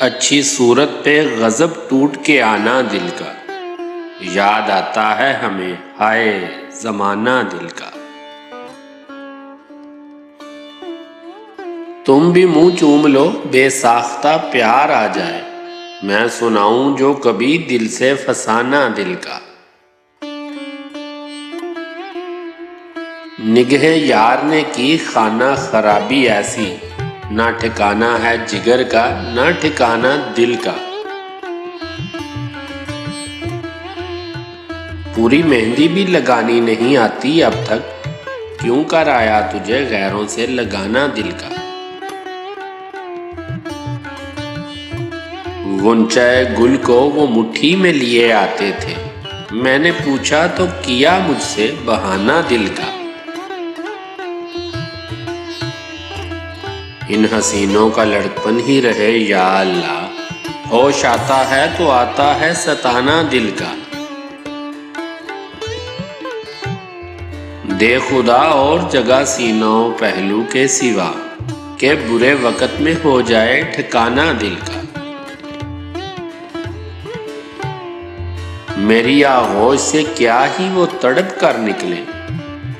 अच्छी सूरत पे गजब टूट के आना दिल का, याद आता है हमें हाय जमाना दिल का। तुम भी मुंह चूम लो बेसाख्ता प्यार आ जाए, मैं सुनाऊं जो कभी दिल से फसाना दिल का। निगहे यार ने की खाना खराबी ऐसी, ना ठिकाना है जिगर का ना ठिकाना दिल का। पूरी मेहंदी भी लगानी नहीं आती अब तक, क्यों कर आया तुझे गैरों से लगाना दिल का। गुंचाए गुल को वो मुट्ठी में लिए आते थे, मैंने पूछा तो किया मुझसे बहाना दिल का। इन हसीनों का लड़कपन ही रहे या अल्लाह, होश आता है तो आता है सताना दिल का। दे खुदा और जगह सीनों पहलू के सिवा, के बुरे वक़्त में हो जाए ठिकाना दिल का। मेरी आगोश से क्या ही वो तड़प कर निकले,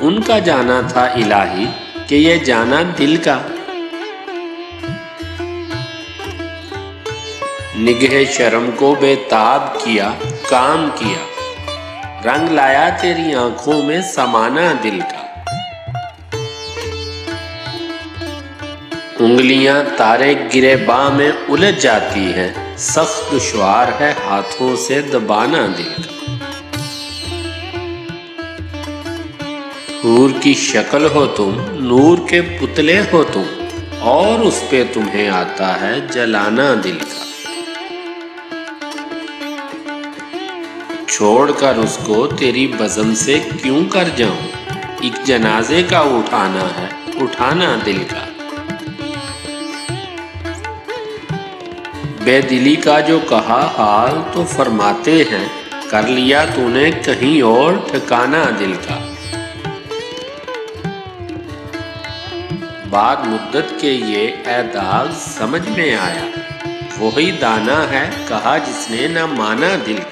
उनका जाना था इलाही कि ये जाना दिल का। निगहे शर्म को बेताब किया काम किया, रंग लाया तेरी आंखों में समाना दिल का। उंगलियां तारे गिरे बाँ में उलझ जाती हैं, सख्त दुश्वार है हाथों से दबाना दिल का। हूर की शक्ल हो तुम नूर के पुतले हो तुम, और उस पे तुम्हें आता है जलाना दिल का। छोड़कर उसको तेरी बज़म से क्यों कर जाऊं, एक जनाजे का उठाना है उठाना दिल का। बेदिली का जो कहा हाल तो फरमाते हैं, कर लिया तूने कहीं और ठिकाना दिल का। बाद मुद्दत के ये एदाल समझ में आया, वही दाना है कहा जिसने न माना दिल का।